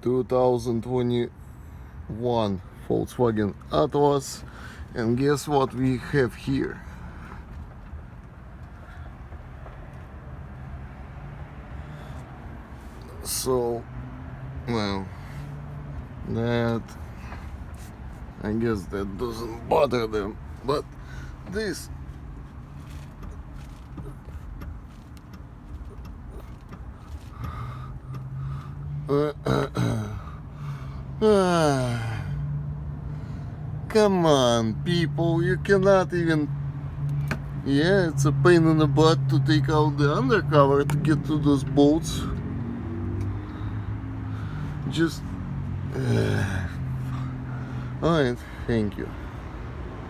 2021 Volkswagen Atlas, and guess what we have here? So, well, that, I guess that doesn't bother them, but this come on, people, you cannot even. Yeah, it's a pain in the butt to take out the undercover to get to those bolts. Just alright, thank you.